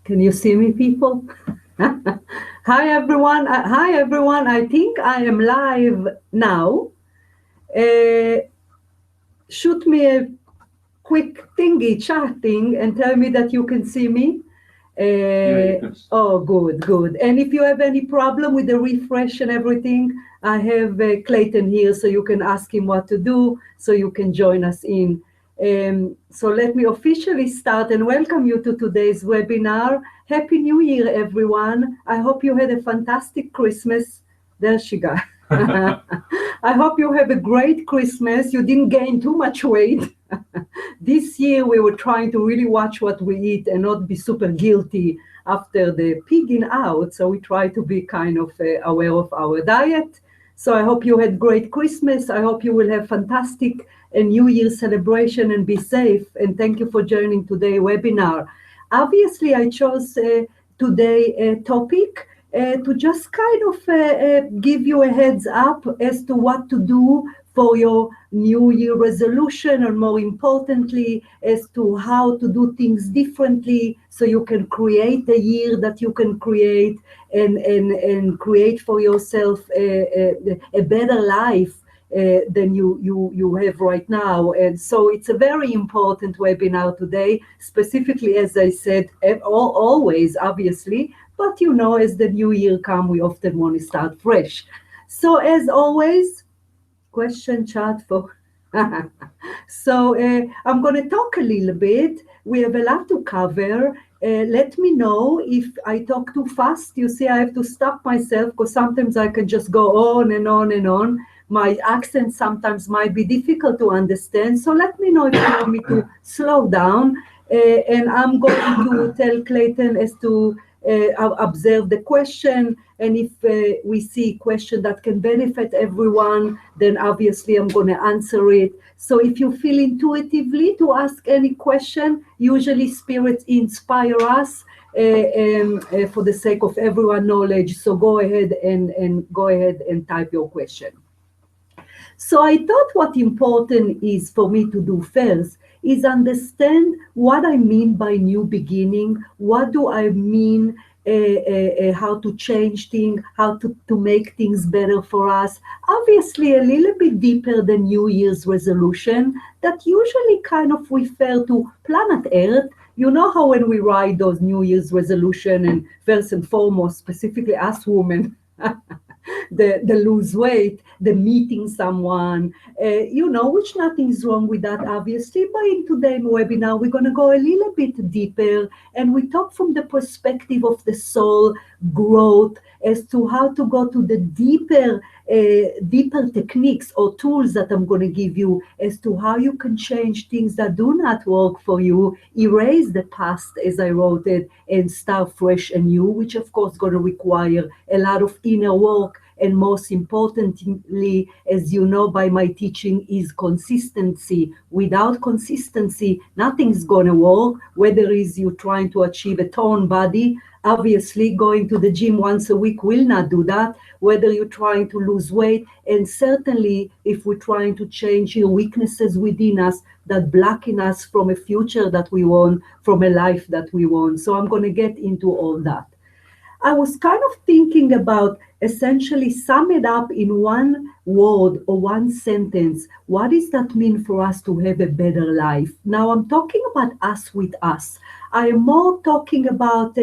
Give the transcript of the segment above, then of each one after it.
Can you see me, people? Hi, everyone. Hi, everyone. I think I am live now. Uh, Shoot me a quick thingy chatting and tell me that you can see me. Oh, good, good. And if you have any problem with the refresh and everything, I have Clayton here, so you can ask him what to do, so you can join us in. So let me officially start and welcome you to today's webinar. Happy New Year, everyone. I hope you had a fantastic Christmas. There she got. I hope you have a great Christmas. You didn't gain too much weight. This year we were trying to really watch what we eat and not be super guilty after the pigging out. So we try to be kind of aware of our diet. So I hope you had great Christmas. I hope you will have fantastic New Year celebration and be safe. And thank you for joining today's webinar. Obviously, I chose today a topic to just kind of give you a heads up as to what to do for your New Year resolution, and more importantly, as to how to do things differently so you can create a year that you can create and create for yourself a better life than you have right now. And so it's a very important webinar today, specifically, as I said, always, obviously, but as the new year comes, we often want to start fresh. So as always, question chat for so I'm going to talk a little bit. We have a lot to cover. Let me know if I talk too fast. You see, I have to stop myself because sometimes I can just go on and on and on. My accent sometimes might be difficult to understand, so let me know if you want me to slow down. And I'm going to tell Clayton as to observe the question, and if we see a question that can benefit everyone, then obviously I'm going to answer it. So if you feel intuitively to ask any question, usually spirits inspire us for the sake of everyone's knowledge. So go ahead and type your question. So I thought what important is for me to do first is understand what I mean by new beginning. What do I mean how to change things, how to make things better for us. Obviously, a little bit deeper than New Year's resolution that usually kind of refer to planet Earth. You know how when we write those New Year's resolution, and first and foremost, specifically us women, the lose weight, the meeting someone, which nothing is wrong with that, obviously. But in today's webinar, we're going to go a little bit deeper, and we talk from the perspective of the soul growth as to how to go to the deeper techniques or tools that I'm going to give you as to how you can change things that do not work for you, erase the past, as I wrote it, and start fresh and new, which of course is going to require a lot of inner work. And most importantly, as you know by my teaching, is consistency. Without consistency, nothing's going to work, whether it's you trying to achieve a toned body. Obviously, going to the gym once a week will not do that, whether you're trying to lose weight, and certainly if we're trying to change your weaknesses within us that blocking us from a future that we want, from a life that we want. So I'm going to get into all that. I was kind of thinking about essentially sum it up in one word or one sentence. What does that mean for us to have a better life? Now I'm talking about us with us. I am more talking about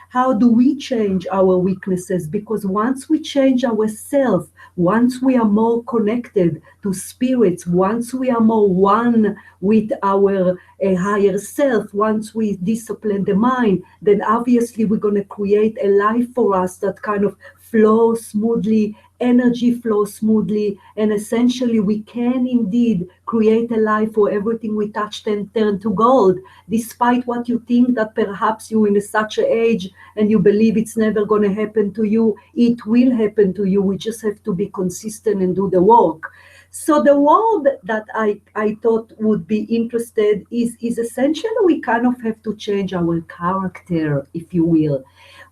how do we change our weaknesses, because once we change ourselves, once we are more connected to spirits, once we are more one with our higher self, once we discipline the mind, then obviously we're going to create a life for us that kind of flows smoothly, energy flows smoothly, and essentially we can indeed create a life where everything we touch and turn to gold, despite what you think that perhaps you're in such an age and you believe it's never going to happen to you. It will happen to you. We just have to be consistent and do the work. So the word that I thought would be interested is essentially we kind of have to change our character, if you will,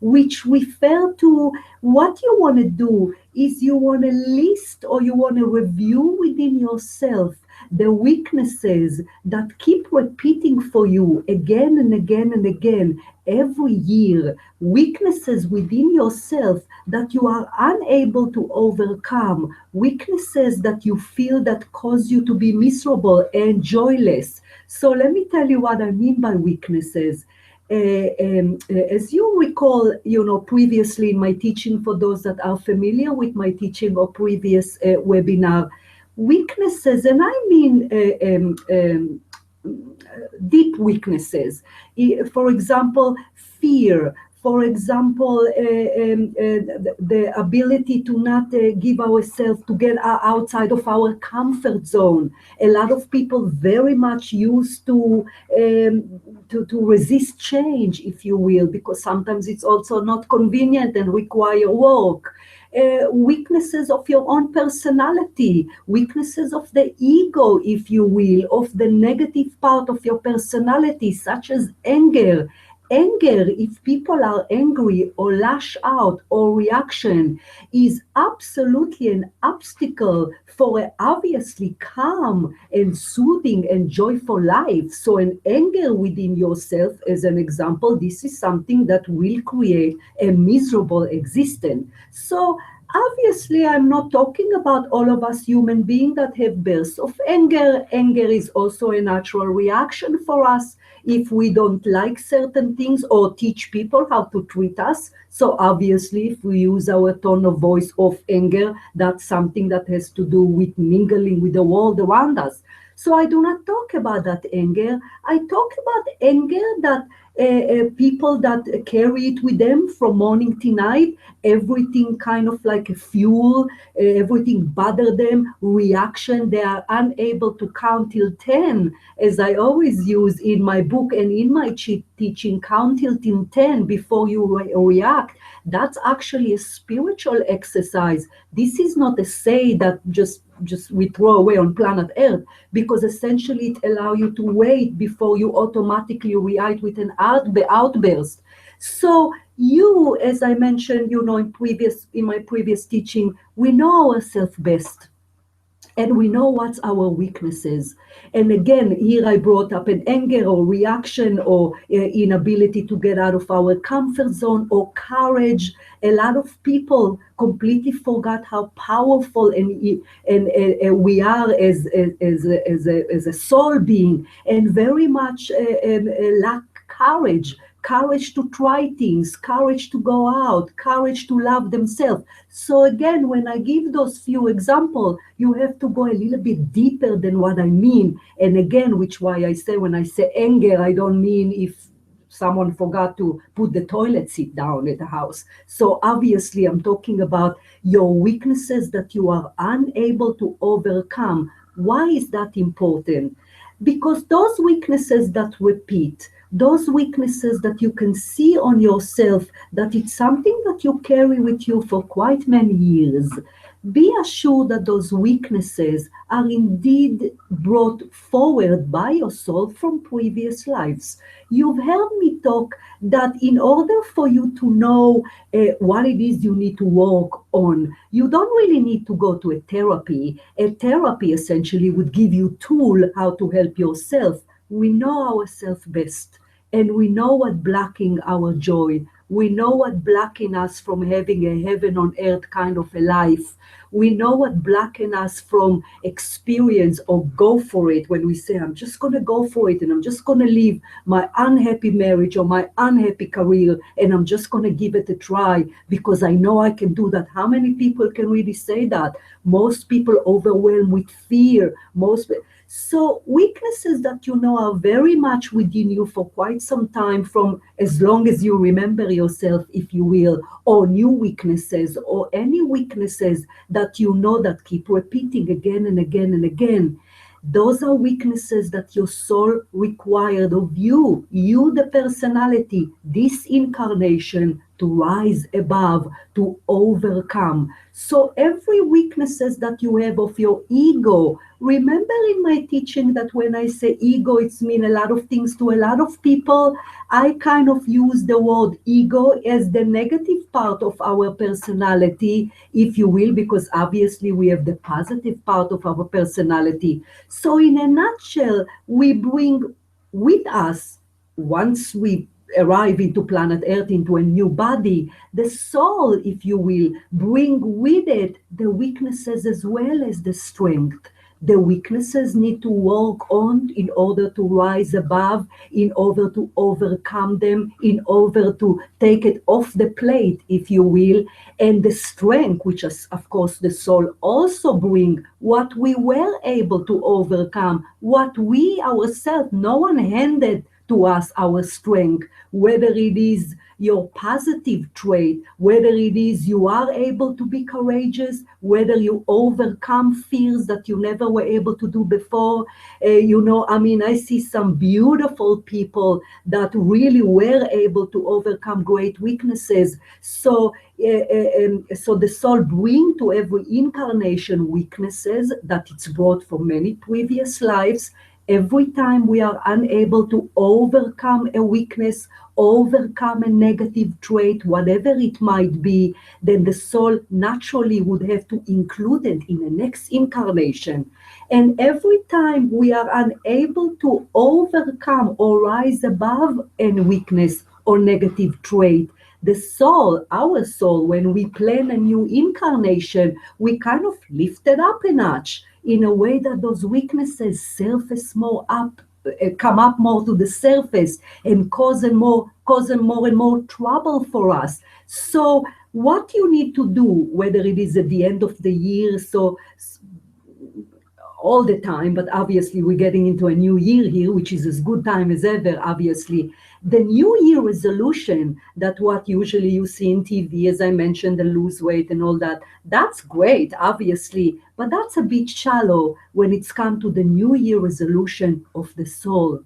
which refer to what you want to do is you want to list or you want to review within yourself the weaknesses that keep repeating for you again and again and again every year, weaknesses within yourself that you are unable to overcome, weaknesses that you feel that cause you to be miserable and joyless. So let me tell you what I mean by weaknesses. As you recall, previously in my teaching, for those that are familiar with my teaching or previous webinar, weaknesses, and I mean deep weaknesses. For example, fear. For example, the ability to not give ourselves to get outside of our comfort zone. A lot of people very much used to resist change, if you will, because sometimes it's also not convenient and require work. Weaknesses of your own personality, weaknesses of the ego, if you will, of the negative part of your personality, such as anger. Anger, if people are angry or lash out or reaction, is absolutely an obstacle for an obviously calm and soothing and joyful life. So an anger within yourself, as an example, this is something that will create a miserable existence. So obviously, I'm not talking about all of us human beings that have bursts of anger. Anger is also a natural reaction for us if we don't like certain things or teach people how to treat us. So obviously, if we use our tone of voice of anger, that's something that has to do with mingling with the world around us. So I do not talk about that anger. I talk about anger that people that carry it with them from morning to night, everything kind of like a fuel, everything bother them, reaction, they are unable to count till 10, as I always use in my book and in my teaching, count till 10 before you react. That's actually a spiritual exercise. This is not a say that just we throw away on planet Earth, because essentially it allows you to wait before you automatically react with an outburst. So you, as I mentioned, in my previous teaching, we know ourselves best. And we know what's our weaknesses. And again, here I brought up an anger or reaction or inability to get out of our comfort zone or courage. A lot of people completely forgot how powerful and we are as a soul being, and very much lack courage. Courage to try things, courage to go out, courage to love themselves. So again, when I give those few examples, you have to go a little bit deeper than what I mean. And again, which why I say when I say anger, I don't mean if someone forgot to put the toilet seat down at the house. So obviously I'm talking about your weaknesses that you are unable to overcome. Why is that important? Because those weaknesses that repeat, those weaknesses that you can see on yourself, that it's something that you carry with you for quite many years, be assured that those weaknesses are indeed brought forward by your soul from previous lives. You've heard me talk that in order for you to know what it is you need to work on, you don't really need to go to a therapy. A therapy essentially would give you tool how to help yourself. We know ourselves best, and we know what blocking our joy. We know what blocking us from having a heaven on earth kind of a life. We know what blocking us from experience or go for it when we say, I'm just going to go for it and I'm just going to leave my unhappy marriage or my unhappy career and I'm just going to give it a try because I know I can do that. How many people can really say that? Most people overwhelmed with fear. So weaknesses that you know are very much within you for quite some time, from as long as you remember yourself, if you will, or new weaknesses or any weaknesses that you know that keep repeating again and again and again. Those are weaknesses that your soul required of you, the personality, this incarnation, to rise above, to overcome. So every weaknesses that you have of your ego, remember in my teaching that when I say ego, it's mean a lot of things to a lot of people. I kind of use the word ego as the negative part of our personality, if you will, because obviously we have the positive part of our personality. So in a nutshell, we bring with us, once we arrive into planet Earth, into a new body, the soul, if you will, bring with it the weaknesses as well as the strength. The weaknesses need to work on in order to rise above, in order to overcome them, in order to take it off the plate, if you will. And the strength, which is, of course, the soul also bring, what we were able to overcome, what we ourselves, no one handed to us our strength, whether it is your positive trait, whether it is you are able to be courageous, whether you overcome fears that you never were able to do before. I see some beautiful people that really were able to overcome great weaknesses. So the soul bring to every incarnation weaknesses that it's brought from many previous lives. Every time we are unable to overcome a weakness, overcome a negative trait, whatever it might be, then the soul naturally would have to include it in the next incarnation. And every time we are unable to overcome or rise above a weakness or negative trait, the soul, our soul, when we plan a new incarnation, we kind of lift it up a notch in a way that those weaknesses surface more up, come up more to the surface and causing more and more trouble for us. So what you need to do, whether it is at the end of the year, so all the time, but obviously we're getting into a new year here, which is as good time as ever, obviously. The New Year resolution, that what usually you see in TV, as I mentioned, the lose weight and all that, that's great, obviously, but that's a bit shallow when it's come to the New Year resolution of the soul.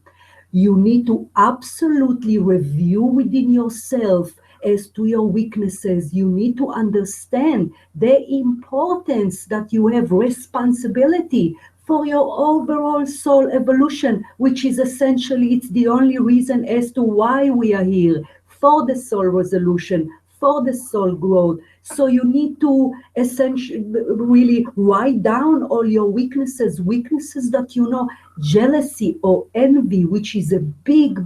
You need to absolutely review within yourself as to your weaknesses. You need to understand the importance that you have responsibility for your overall soul evolution, which is essentially, it's the only reason as to why we are here, for the soul resolution, for the soul growth. So you need to essentially really write down all your weaknesses that you know, jealousy or envy, which is a big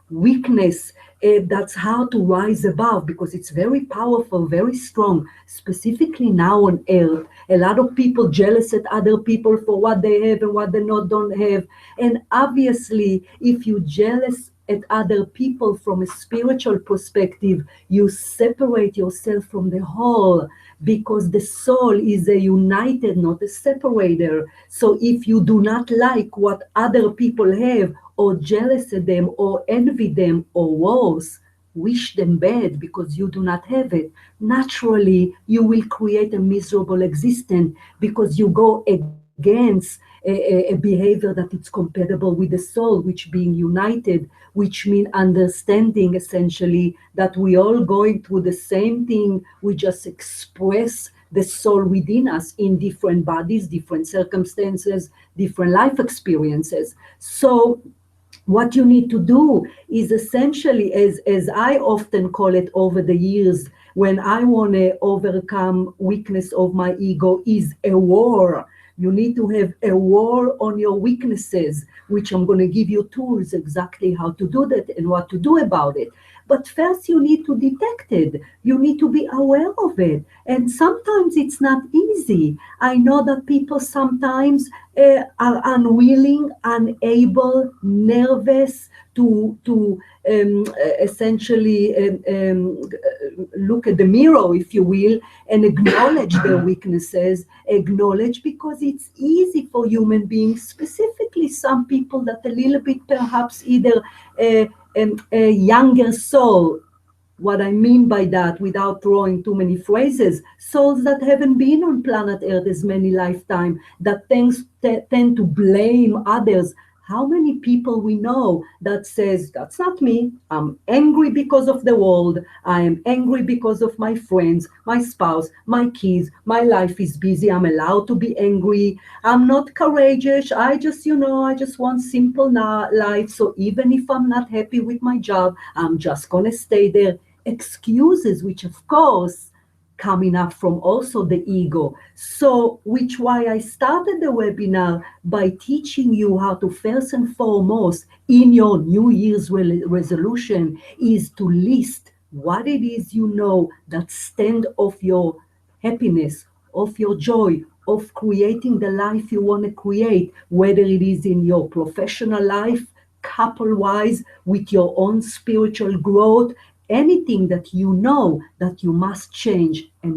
weakness. That's how to rise above, because it's very powerful, very strong, specifically now on earth. A lot of people jealous at other people for what they have and what they don't have. And obviously, if you jealous at other people from a spiritual perspective, you separate yourself from the whole, because the soul is a united, not a separator. So if you do not like what other people have, or jealous at them, or envy them, or worse, wish them bad because you do not have it, naturally you will create a miserable existence, because you go against a behavior that it's compatible with the soul, which being united, which mean understanding essentially that we all going through the same thing. We just express the soul within us in different bodies, different circumstances, different life experiences. So what you need to do is essentially, as I often call it over the years, when I want to overcome weakness of my ego, is a war. You need to have a war on your weaknesses, which I'm going to give you tools exactly how to do that and what to do about it. But first you need to detect it. You need to be aware of it. And sometimes it's not easy. I know that people sometimes are unwilling, unable, nervous to essentially look at the mirror, if you will, and acknowledge their weaknesses. Acknowledge, because it's easy for human beings, specifically some people that a little bit perhaps either a younger soul. What I mean by that, without throwing too many phrases, souls that haven't been on planet Earth as many lifetimes, that tend to blame others. How many people we know that says, that's not me, I'm angry because of the world, I am angry because of my friends, my spouse, my kids, my life is busy, I'm allowed to be angry, I'm not courageous, I just, I just want simple life, so even if I'm not happy with my job, I'm just gonna stay there. Excuses, which of course coming up from also the ego. So, which why I started the webinar by teaching you how to first and foremost in your New Year's resolution is to list what it is that stand of your happiness, of your joy, of creating the life you want to create, whether it is in your professional life, couple-wise, with your own spiritual growth, anything that that you must change, and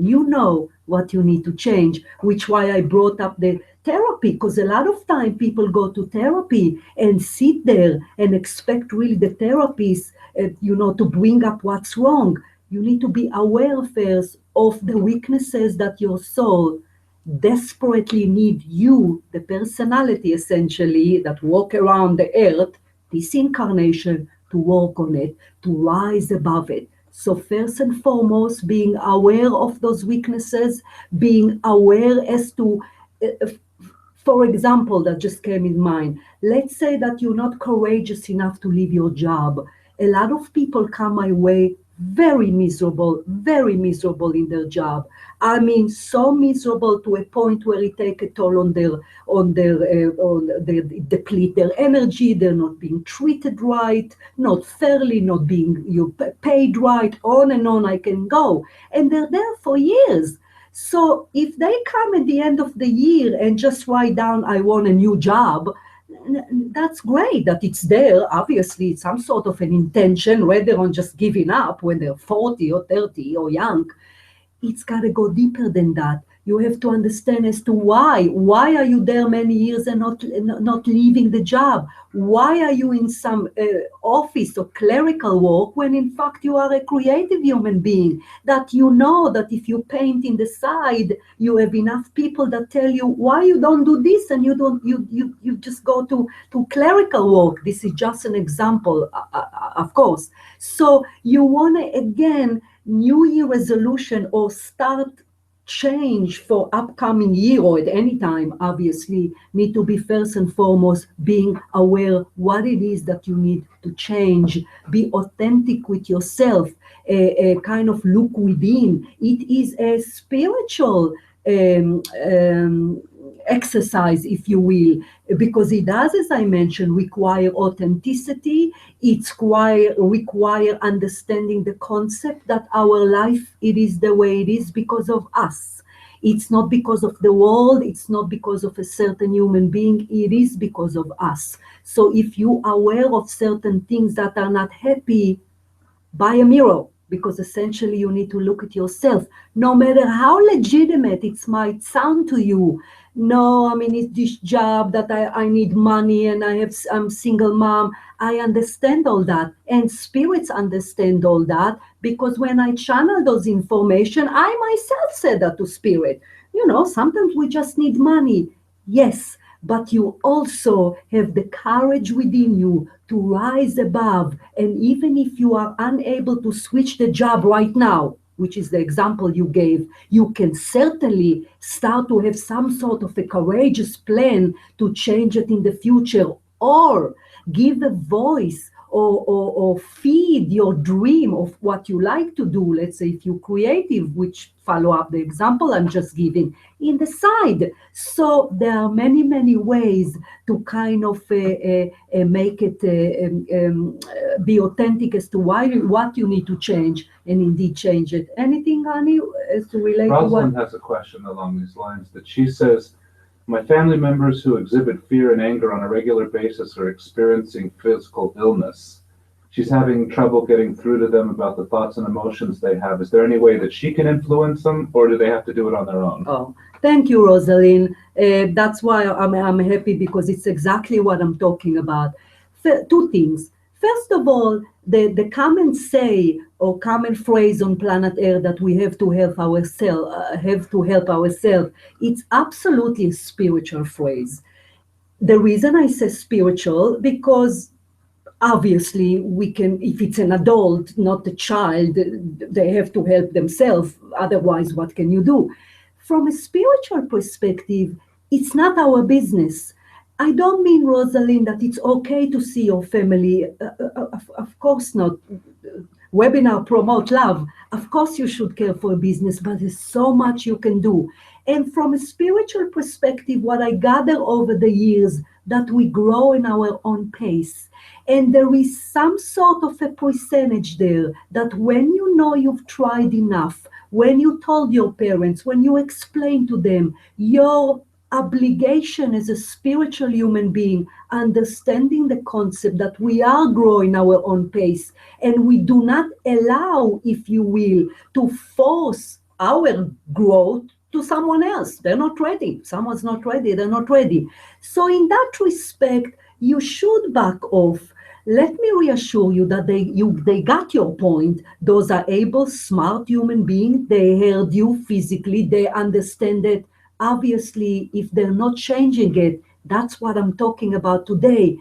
what you need to change, which why I brought up the therapy, because a lot of time people go to therapy and sit there and expect really the therapist, to bring up what's wrong. You need to be aware first of the weaknesses that your soul desperately need you, the personality essentially that walk around the earth, this incarnation, to work on it, to rise above it. So first and foremost, being aware of those weaknesses, being aware as to, uh, for example, that just came in mind. Let's say that you're not courageous enough to leave your job. A lot of people come my way very miserable in their job. I mean, so miserable to a point where it take a toll on their deplete their energy. They're not being treated right, not fairly, not being paid right. On and on I can go, and they're there for years. So if they come at the end of the year and just write down, I want a new job, that's great that it's there. Obviously, it's some sort of an intention rather than just giving up when they're 40 or 30 or young. It's got to go deeper than that. You have to understand as to why. Why are you there many years and not leaving the job? Why are you in some office or clerical work when in fact you are a creative human being? That that if you paint in the side, you have enough people that tell you why you don't do this, and you just go to clerical work. This is just an example, of course. So you want to again New Year resolution or start change for upcoming year or at any time, obviously need to be first and foremost being aware what it is that you need to change. Be authentic with yourself, kind of look within. It is a spiritual exercise, if you will, because it does, as I mentioned, require authenticity. It's require understanding the concept that our life, it is the way it is because of us. It's not because of the world, it's not because of a certain human being, it is because of us. So if you are aware of certain things that are not happy, buy a mirror, because essentially you need to look at yourself, no matter how legitimate it might sound to you. No, I mean, it's this job that I need money and I'm single mom. I understand all that, and spirits understand all that, because when I channel those information, I myself said that to spirit. Sometimes we just need money. Yes, but you also have the courage within you to rise above. And even if you are unable to switch the job right now, which is the example you gave, you can certainly start to have some sort of a courageous plan to change it in the future, or give a voice, or feed your dream of what you like to do. Let's say if you're creative, which follow up the example I'm just giving, in the side. So there are many ways to kind of make it be authentic as to what you need to change, and indeed change it. Anything, honey, as to relate to what? Rosalind has a question along these lines that she says, my family members who exhibit fear and anger on a regular basis are experiencing physical illness. She's having trouble getting through to them about the thoughts and emotions they have. Is there any way that she can influence them, or do they have to do it on their own? Oh, thank you, Rosalind. That's why I'm happy, because it's exactly what I'm talking about. Two things. First of all, the common say or common phrase on planet Earth that we have to help ourselves, it's absolutely a spiritual phrase. The reason I say spiritual, because obviously we can, if it's an adult, not a child, they have to help themselves. Otherwise, what can you do? From a spiritual perspective, it's not our business. I don't mean, Rosalind, that it's okay to see your family. Of course not. Webinar promote love. Of course you should care for a business, but there's so much you can do. And from a spiritual perspective, what I gather over the years, that we grow in our own pace. And there is some sort of a percentage there that when you know you've tried enough, when you told your parents, when you explain to them your obligation as a spiritual human being, understanding the concept that we are growing our own pace, and we do not allow, if you will, to force our growth to someone else. They're not ready. Someone's not ready. They're not ready. So in that respect, you should back off. Let me reassure you that they got your point. Those are able, smart human beings. They heard you physically. They understand it. Obviously, if they're not changing it, that's what I'm talking about today.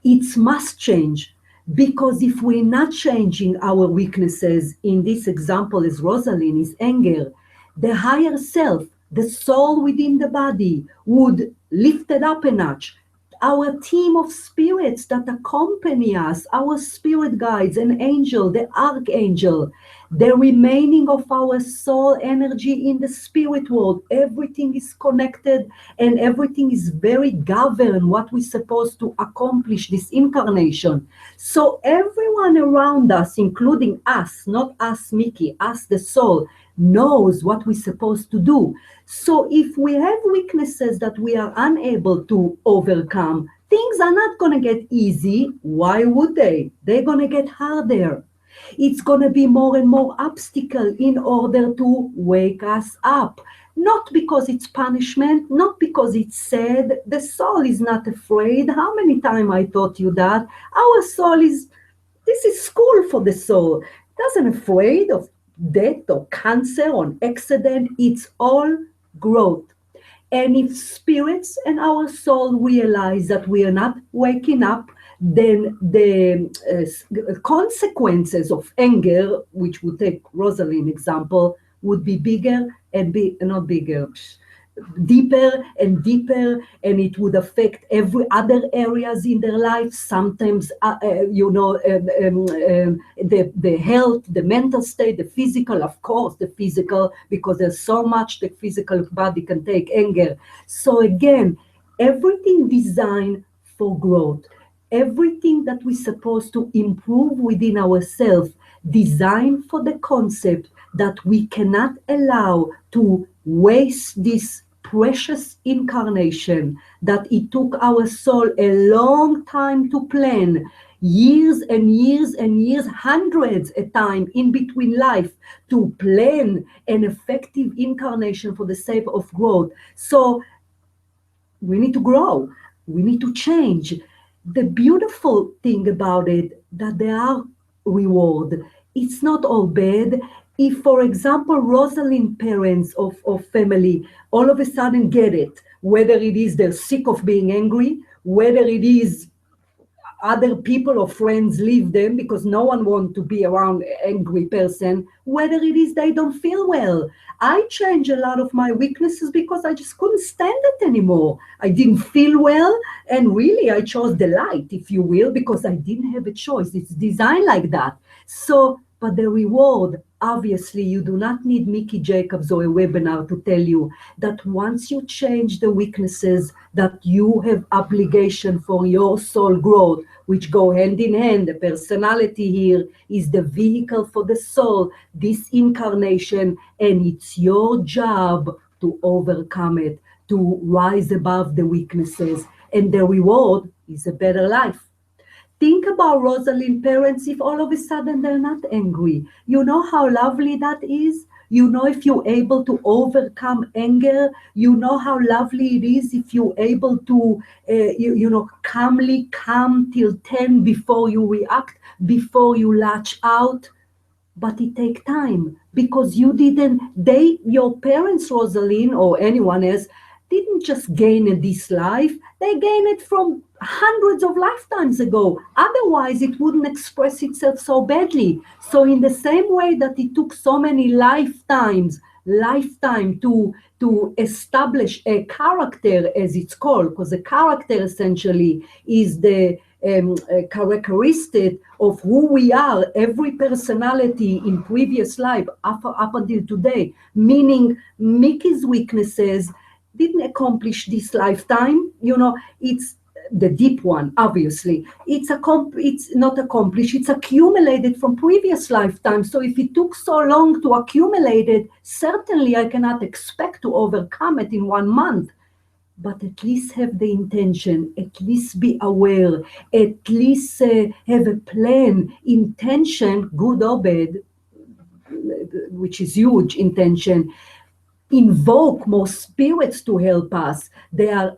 It must change, because if we're not changing our weaknesses, in this example as Rosalind, is anger, the higher self, the soul within the body, would lift it up a notch. Our team of spirits that accompany us, our spirit guides, an angel, the archangel, the remaining of our soul energy in the spirit world, everything is connected and everything is very governed what we're supposed to accomplish this incarnation. So everyone around us, including us, not us, Mickey, us, the soul, knows what we're supposed to do. So if we have weaknesses that we are unable to overcome, things are not going to get easy. Why would they? They're going to get harder. It's going to be more and more obstacle in order to wake us up. Not because it's punishment, not because it's sad. The soul is not afraid. How many times I taught you that? Our soul is, this is school for the soul. It doesn't afraid of death or cancer or accident. It's all growth. And if spirits and our soul realize that we are not waking up, then the consequences of anger, which would take Rosalind example, would be bigger and not bigger, deeper and deeper, and it would affect every other areas in their life. Sometimes, the health, the mental state, the physical, of course, the physical, because there's so much the physical body can take anger. So again, everything designed for growth, everything that we're supposed to improve within ourselves, designed for the concept that we cannot allow to waste this precious incarnation, that it took our soul a long time to plan, years and years and years, hundreds of time in between life, to plan an effective incarnation for the sake of growth. So we need to grow, we need to change. The beautiful thing about it, that there are reward. It's not all bad. If, for example, Rosalind parents of family all of a sudden get it, whether it is they're sick of being angry, whether it is other people or friends leave them because no one wants to be around an angry person, whether it is they don't feel well. I changed a lot of my weaknesses because I just couldn't stand it anymore. I didn't feel well, and really I chose the light, if you will, because I didn't have a choice. It's designed like that. So, but the reward, obviously, you do not need Mickey Jacobs or a webinar to tell you that once you change the weaknesses, that you have obligation for your soul growth, which go hand in hand. The personality here is the vehicle for the soul, this incarnation, and it's your job to overcome it, to rise above the weaknesses, and the reward is a better life. Think about Rosalind parents if all of a sudden they're not angry. You know how lovely that is? You know, if you're able to overcome anger, you know how lovely it is if you're able to, calmly come till 10 before you react, before you lash out. But it takes time because you didn't, your parents, Rosalind, or anyone else, didn't just gain it this life, they gained it from hundreds of lifetimes ago. Otherwise, it wouldn't express itself so badly. So in the same way that it took so many lifetime to establish a character, as it's called, because a character essentially is the characteristic of who we are, every personality in previous life up until today, meaning Mickey's weaknesses didn't accomplish this lifetime. It's the deep one, obviously. It's not accomplished, it's accumulated from previous lifetimes. So if it took so long to accumulate it, certainly I cannot expect to overcome it in 1 month. But at least have the intention, at least be aware, at least have a plan, intention, good or bad, which is huge intention. Invoke more spirits to help us. They're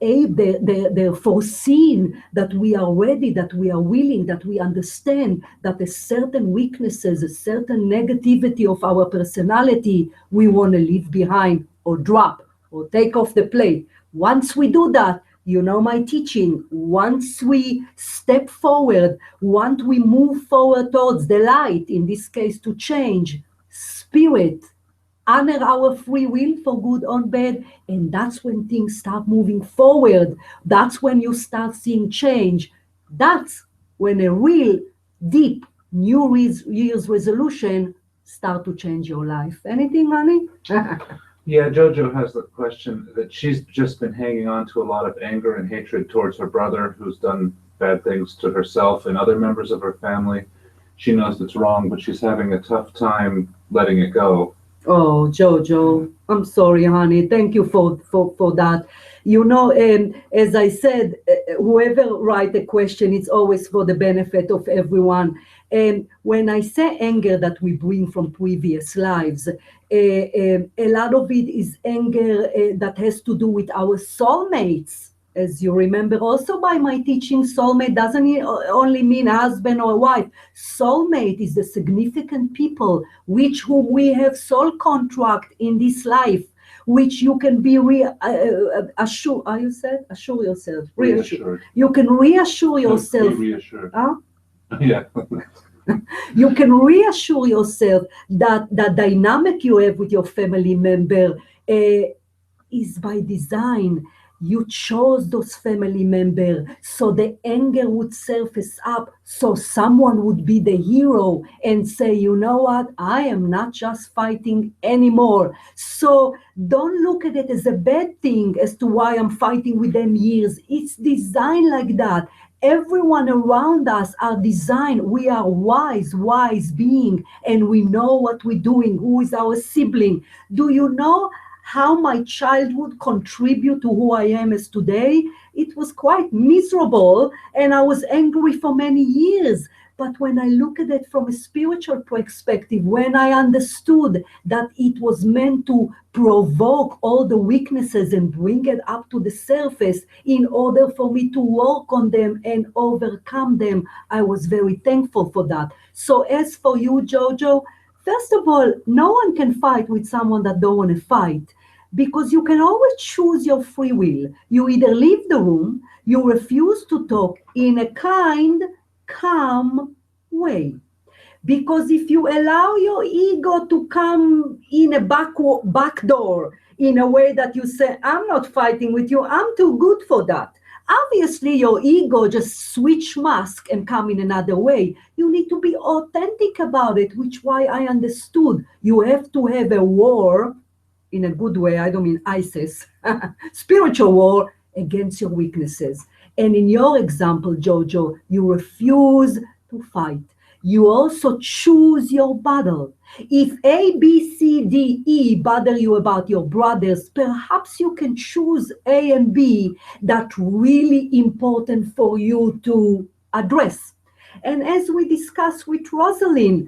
foreseen that we are ready, that we are willing, that we understand that a certain weaknesses, a certain negativity of our personality, we want to leave behind or drop or take off the plate. Once we do that, my teaching, once we step forward, once we move forward towards the light, in this case to change, spirit, honor our free will for good or bad, and that's when things start moving forward. That's when you start seeing change. That's when a real deep New Year's resolution start to change your life. Anything, honey? Yeah, Jojo has the question that she's just been hanging on to a lot of anger and hatred towards her brother, who's done bad things to herself and other members of her family. She knows it's wrong, but she's having a tough time letting it go. Oh, Jojo, I'm sorry, honey. Thank you for that. As I said, whoever write a question, it's always for the benefit of everyone. And when I say anger that we bring from previous lives, a lot of it is anger that has to do with our soulmates. As you remember also by my teaching, soulmate doesn't only mean husband or wife. Soulmate is the significant people which whom we have soul contract in this life, which you can be assure yourself. Reassured. You can reassure yourself. Be reassured. Huh? Yeah. You can reassure yourself that the dynamic you have with your family member is by design. You chose those family members so the anger would surface up, so someone would be the hero and say, you know what, I am not just fighting anymore. So don't look at it as a bad thing as to why I'm fighting with them years. It's designed like that. Everyone around us are designed. We are wise being, and we know what we're doing. Who is our sibling? Do you know how my childhood contribute to who I am as today? It was quite miserable, and I was angry for many years. But when I look at it from a spiritual perspective, when I understood that it was meant to provoke all the weaknesses and bring it up to the surface in order for me to work on them and overcome them, I was very thankful for that. So as for you, Jojo, first of all, no one can fight with someone that don't want to fight, because you can always choose your free will. You either leave the room, you refuse to talk in a kind, calm way. Because if you allow your ego to come in a back door in a way that you say, I'm not fighting with you, I'm too good for that. Obviously, your ego just switch mask and come in another way. You need to be authentic about it, which why I understood you have to have a war, in a good way, I don't mean ISIS, spiritual war against your weaknesses. And in your example, Jojo, you refuse to fight. You also choose your battle. If A, B, C, D, E bother you about your brothers, perhaps you can choose A and B that really important for you to address. And as we discussed with Rosalind,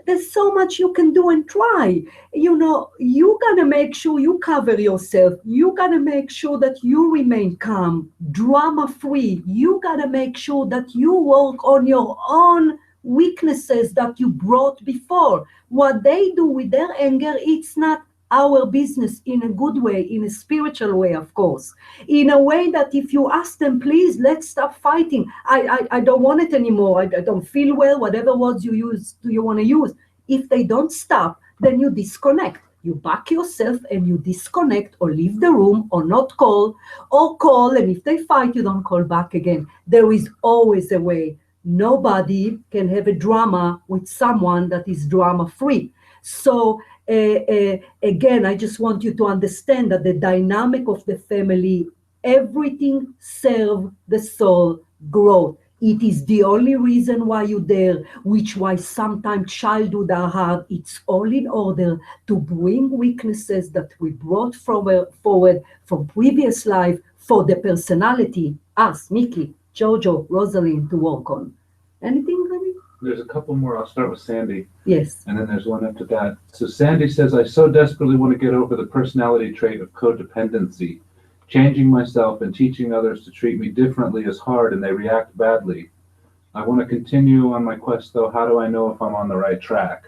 there's so much you can do and try. You gotta make sure you cover yourself. You gotta make sure that you remain calm, drama-free. You gotta make sure that you work on your own weaknesses that you brought before. What they do with their anger, it's not our business in a good way, in a spiritual way, of course, in a way that if you ask them, please, let's stop fighting. I don't want it anymore. I don't feel well, whatever words you want to use. If they don't stop, then you disconnect. You back yourself and you disconnect or leave the room or not call or call. And if they fight, you don't call back again. There is always a way. Nobody can have a drama with someone that is drama free. So again, I just want you to understand that the dynamic of the family, everything serve the soul growth. It is the only reason why you're there, which why sometimes childhood are hard. It's all in order to bring weaknesses that we brought forward from previous life for the personality, us, Mickey, Jojo, Rosalind, to work on. Anything, Remy? There's a couple more. I'll start with Sandy. Yes. And then there's one after that. So Sandy says, I so desperately want to get over the personality trait of codependency. Changing myself and teaching others to treat me differently is hard and they react badly. I want to continue on my quest, though. How do I know if I'm on the right track?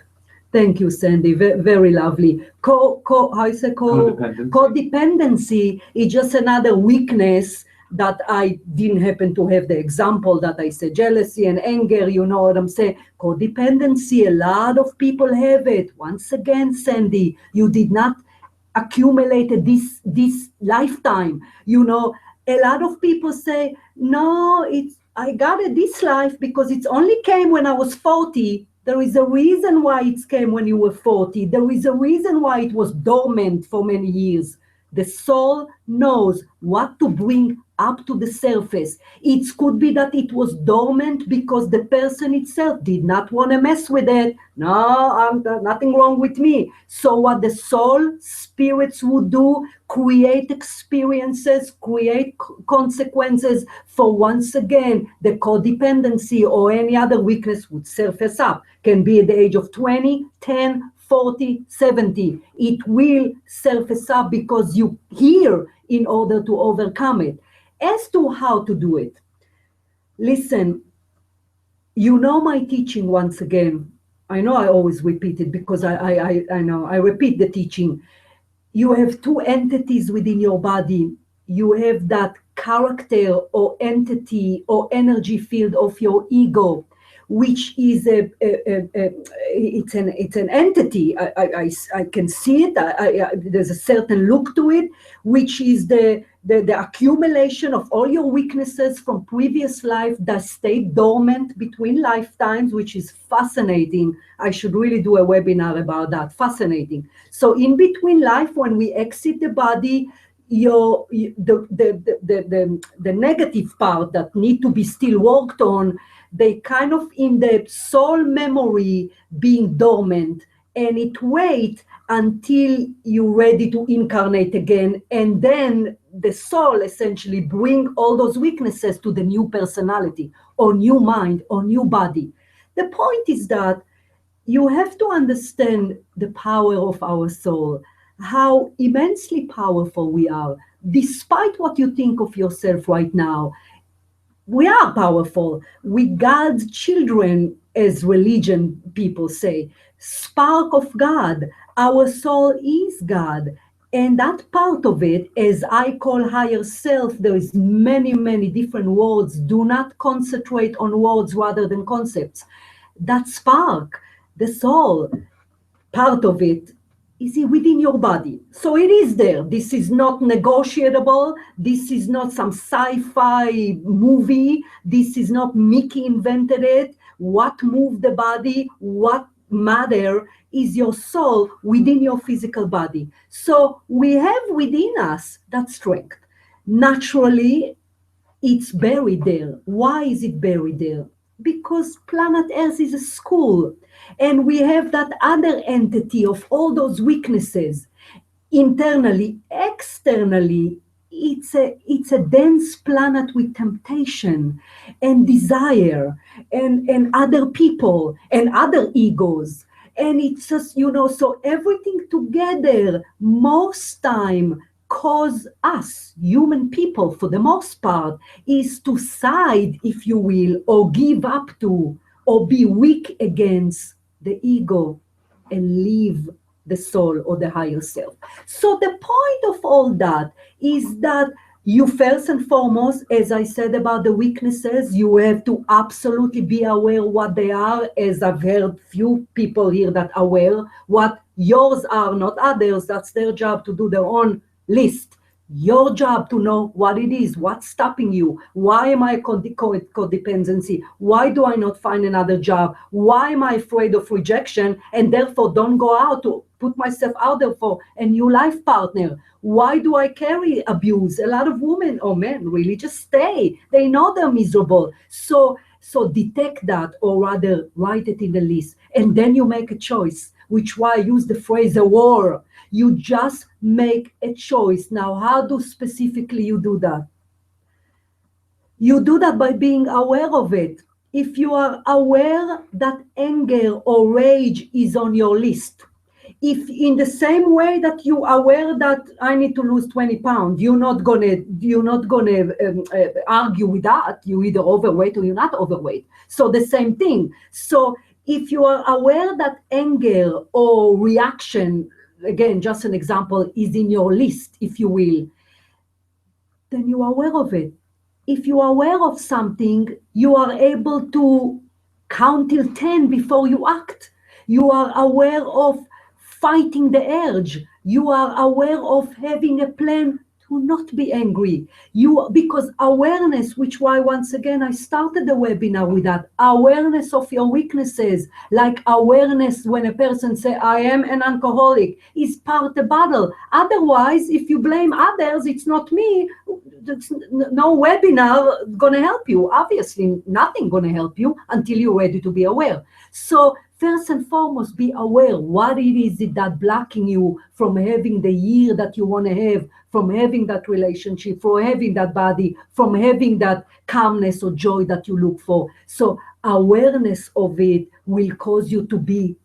Thank you, Sandy. Very lovely. How is it called? Codependency. Codependency is just another weakness that I didn't happen to have the example that I said, jealousy and anger, you know what I'm saying? Codependency, a lot of people have it. Once again, Sandy, you did not accumulate this lifetime. You know, a lot of people say, no, I got it this life because it only came when I was 40. There is a reason why it came when you were 40. There is a reason why it was dormant for many years. The soul knows what to bring up to the surface. It could be that it was dormant because the person itself did not want to mess with it. No, nothing wrong with me. So what the soul spirits would do, create experiences, create consequences for, once again, the codependency or any other weakness would surface up. Can be at the age of 20, 10, 40, 70. It will surface up because you hear in order to overcome it. As to how to do it, listen, you know my teaching once again. I know I always repeat it because I know I repeat the teaching. You have two entities within your body. You have that character or entity or energy field of your ego, which is it's an entity. I can see it. There's a certain look to it, which is the accumulation of all your weaknesses from previous life that stay dormant between lifetimes, which is fascinating. I should really do a webinar about that. Fascinating. So in between life, when we exit the body, the negative part that need to be still worked on, they kind of in the soul memory being dormant, and it wait until you're ready to incarnate again, and then the soul essentially bring all those weaknesses to the new personality or new mind or new body. The point is that you have to understand the power of our soul, how immensely powerful we are. Despite what you think of yourself right now, we are powerful. We God's children, as religion people say, spark of God. Our soul is God. And that part of it, as I call higher self, there is many, many different words. Do not concentrate on words rather than concepts. That spark, the soul, part of it, is within your body. So it is there. This is not negotiable. This is not some sci-fi movie. This is not Mickey invented it. What moved the body, what matter is your soul within your physical body. So we have within us that strength. Naturally, it's buried there. Why is it buried there? Because planet Earth is a school, and we have that other entity of all those weaknesses. Internally, externally, it's a dense planet with temptation and desire and other people and other egos. And it's just, so everything together most time cause us, human people, for the most part, is to side, if you will, or give up to, or be weak against the ego and leave the soul or the higher self. So the point of all that is that you first and foremost, as I said about the weaknesses, you have to absolutely be aware what they are, as I've heard few people here that are aware what yours are, not others. That's their job to do their own list. Your job to know what it is, what's stopping you. Why am I codependency? Why do I not find another job? Why am I afraid of rejection and therefore don't go out to put myself out there for a new life partner? Why do I carry abuse? A lot of women or men really just stay. They know they're miserable. So detect that, or rather write it in the list. And then you make a choice, which why I use the phrase a war. You just make a choice. Now, how do specifically you do that? You do that by being aware of it. If you are aware that anger or rage is on your list, if in the same way that you are aware that I need to lose 20 pounds, you're not gonna argue with that. You're either overweight or you're not overweight. So the same thing. So if you are aware that anger or reaction, again, just an example, is in your list, if you will, then you are aware of it. If you are aware of something, you are able to count till 10 before you act. You are aware of fighting the urge. You are aware of having a plan to not be angry. Because awareness, which why once again I started the webinar with that, awareness of your weaknesses, like awareness when a person say I am an alcoholic, is part of the battle. Otherwise, if you blame others, it's not me, no webinar gonna help you. Obviously nothing gonna help you until you're ready to be aware. So first and foremost, be aware what it is that blocking you from having the year that you want to have, from having that relationship, from having that body, from having that calmness or joy that you look for. So awareness of it will cause you to be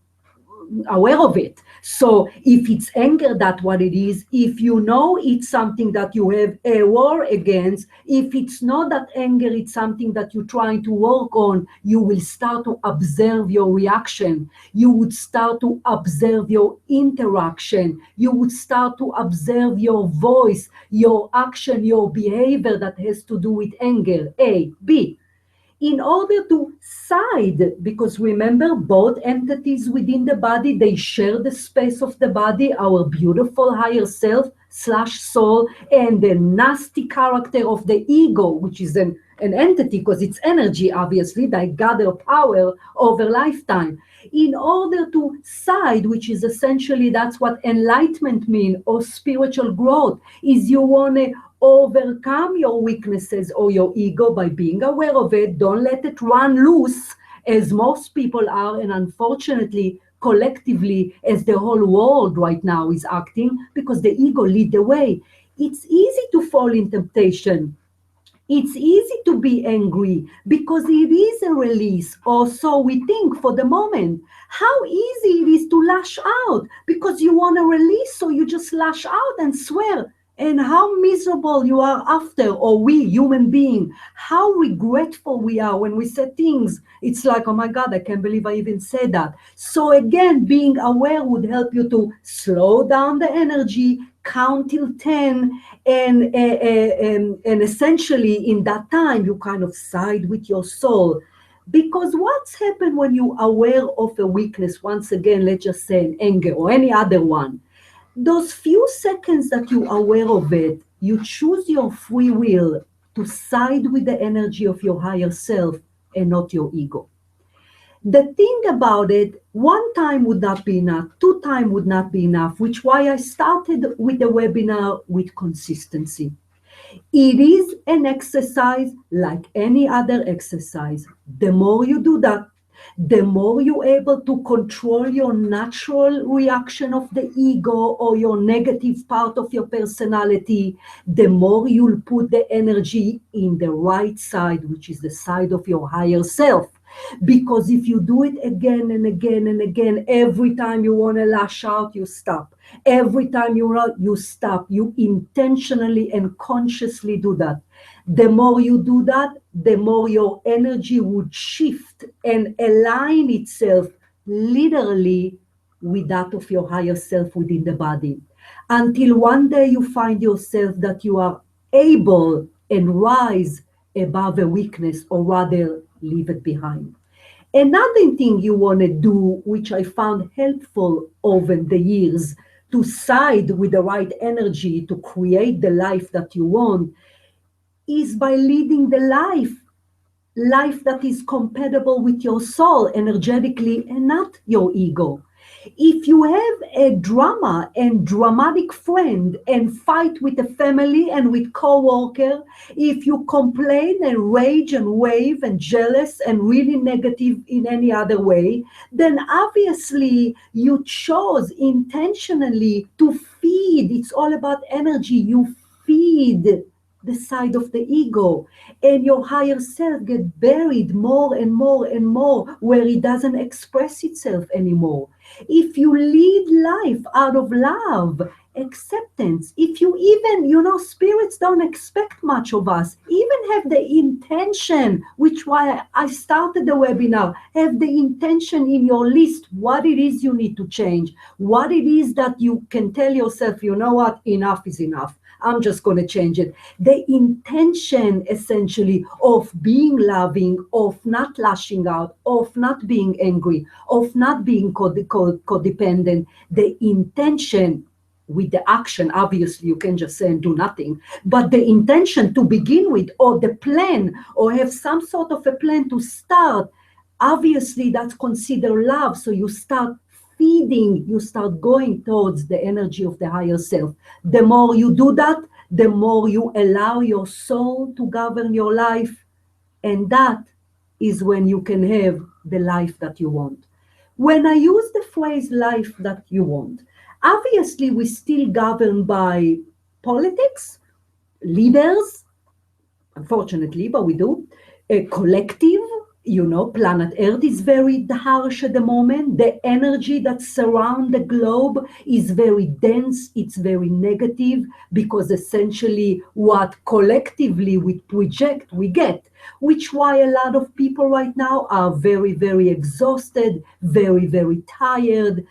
aware of it. So if it's anger, that's what it is. If you know it's something that you have a war against, if it's not that anger, it's something that you're trying to work on, you will start to observe your reaction. You would start to observe your interaction. You would start to observe your voice, your action, your behavior that has to do with anger. A. B. In order to side, because remember, both entities within the body, they share the space of the body, our beautiful higher self slash soul, and the nasty character of the ego, which is an entity, because it's energy, obviously, that gather power over lifetime. In order to side, which is essentially, that's what enlightenment means, or spiritual growth, is you want to overcome your weaknesses or your ego by being aware of it. Don't let it run loose, as most people are, and unfortunately, collectively, as the whole world right now is acting, because the ego lead the way. It's easy to fall in temptation. It's easy to be angry because it is a release, or so we think for the moment. How easy it is to lash out because you want to release, so you just lash out and swear. And how miserable you are after, or we human being, how regretful we are when we say things. It's like, oh my God, I can't believe I even said that. So again, being aware would help you to slow down the energy, count till 10, and essentially in that time, you kind of side with your soul. Because what's happened when you're aware of a weakness, once again, let's just say an anger or any other one, those few seconds that you're aware of it, you choose your free will to side with the energy of your higher self and not your ego. The thing about it, one time would not be enough, two times would not be enough, which why I started with the webinar with consistency. It is an exercise like any other exercise. The more you do that, the more you're able to control your natural reaction of the ego or your negative part of your personality, the more you'll put the energy in the right side, which is the side of your higher self. Because if you do it again and again and again, every time you want to lash out, you stop. Every time you stop. You intentionally and consciously do that. The more you do that, the more your energy would shift and align itself literally with that of your higher self within the body. Until one day you find yourself that you are able and rise above a weakness, or rather leave it behind. Another thing you want to do, which I found helpful over the years to side with the right energy to create the life that you want, is by leading the life that is compatible with your soul energetically and not your ego. If you have a drama and dramatic friend and fight with the family and with co-worker, if you complain and rage and wave and jealous and really negative in any other way, then obviously you chose intentionally to feed. It's all about energy. You feed the side of the ego, and your higher self get buried more and more and more where it doesn't express itself anymore. If you lead life out of love, acceptance, if you even, spirits don't expect much of us, even have the intention, which why I started the webinar, have the intention in your list, what it is you need to change, what it is that you can tell yourself, you know what, enough is enough. I'm just going to change it. The intention, essentially, of being loving, of not lashing out, of not being angry, of not being codependent, the intention with the action, obviously, you can just say and do nothing, but the intention to begin with, or the plan, or have some sort of a plan to start, obviously, that's considered love. So you start feeding, you start going towards the energy of the higher self. The more you do that, the more you allow your soul to govern your life, and that is when you can have the life that you want. When I use the phrase life that you want, obviously we're still governed by politics, leaders, unfortunately, but we do, a collective. Planet Earth is very harsh at the moment. The energy that surrounds the globe is very dense. It's very negative, because essentially what collectively we project, we get, which why a lot of people right now are very, very exhausted, very, very tired.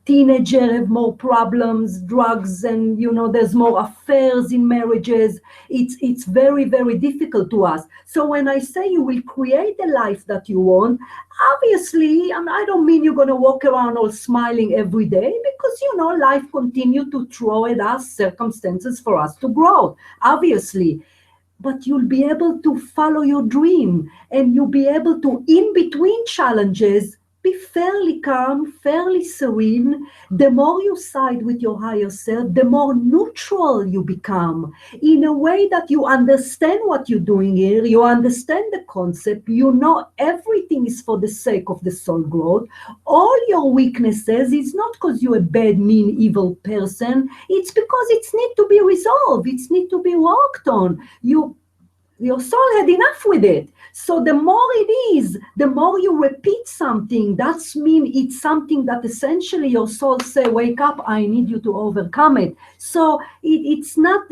Teenagers have more problems, drugs, and there's more affairs in marriages. It's very, very difficult to us. So when I say you will create the life that you want, obviously, and I don't mean you're going to walk around all smiling every day, because life continue to throw at us circumstances for us to grow, obviously. But you'll be able to follow your dream, and you'll be able to, in between challenges, be fairly calm, fairly serene. The more you side with your higher self, the more neutral you become, in a way that you understand what you're doing here, you understand the concept, everything is for the sake of the soul growth. All your weaknesses is not because you're a bad, mean, evil person, it's because it's need to be resolved, it's need to be worked on. Your soul had enough with it. So the more it is, the more you repeat something, that's mean it's something that essentially your soul say, wake up, I need you to overcome it. So it's not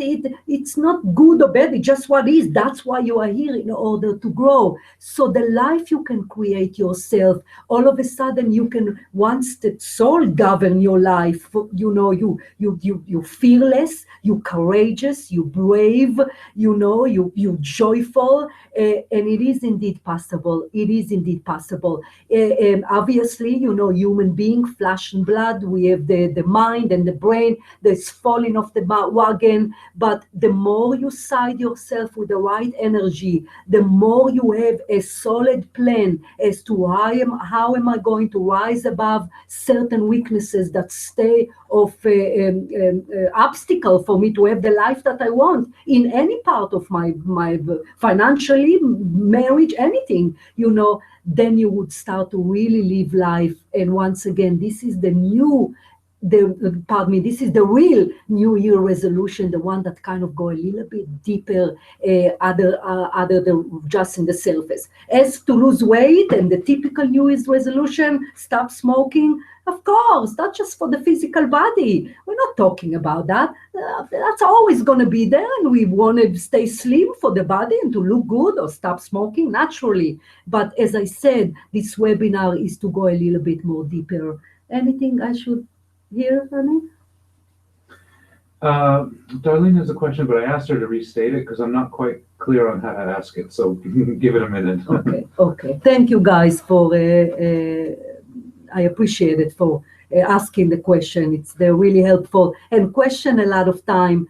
good or bad, it's just what is. That's why you are here, in order to grow. So the life you can create yourself, all of a sudden you can, once the soul govern your life, you fearless, you courageous, you brave, you joyful, and it is indeed possible. It is indeed possible. Obviously, human being, flesh and blood, we have the mind and the brain that's falling off the wagon, but the more you side yourself with the right energy, the more you have a solid plan as to how am I going to rise above certain weaknesses that stay of obstacle for me to have the life that I want in any part of my financially, marriage, anything, then you would start to really live life. And once again, this is the real New Year resolution, the one that kind of go a little bit deeper, other than just in the surface. As to lose weight and the typical New Year's resolution, stop smoking, of course, that's just for the physical body. We're not talking about that. That's always going to be there, and we want to stay slim for the body and to look good or stop smoking naturally. But as I said, this webinar is to go a little bit more deeper Anything I should hear, honey? Darlene has a question, but I asked her to restate it because I'm not quite clear on how to ask it. So give it a minute. Okay. Thank you guys for, I appreciate it for asking the question. They're really helpful. And question a lot of time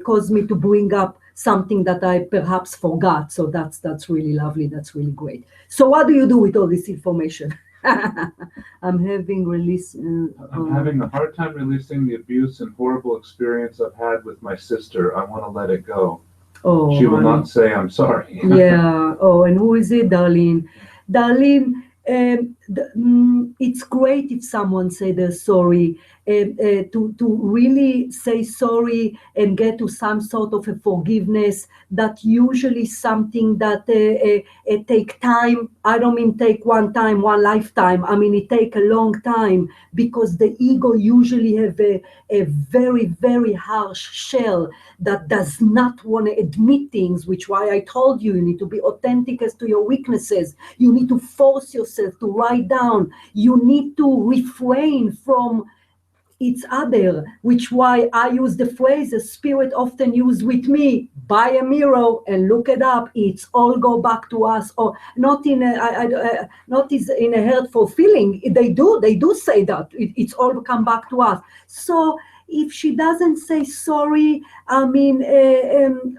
caused me to bring up something that I perhaps forgot. So that's really lovely. That's really great. So what do you do with all this information? I'm having I'm having a hard time releasing the abuse and horrible experience I've had with my sister. I want to let it go. Oh, She will honey. not say I'm sorry. Yeah. Oh, and who is it, Darlene? Darlene, it's great if someone say they're sorry. To really say sorry and get to some sort of a forgiveness, that usually something that take time. I don't mean take one time, one lifetime. I mean it take a long time, because the ego usually have a very, very harsh shell that does not want to admit things, which why I told you need to be authentic as to your weaknesses. You need to force yourself to write down. You need to refrain from each other, which why I use the phrase a spirit often used with me: buy a mirror and look it up. It's all go back to us, or not in not is in a hurtful feeling. They do say that it's all come back to us. So if she doesn't say sorry, I mean,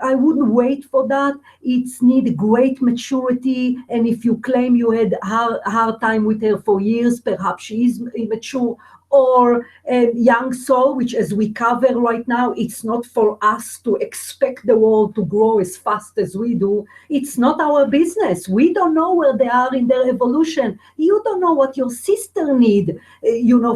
I wouldn't wait for that. It's need great maturity. And if you claim you had hard time with her for years, perhaps she is immature, or a young soul, which as we cover right now, it's not for us to expect the world to grow as fast as we do. It's not our business. We don't know where they are in their evolution. You don't know what your sister need,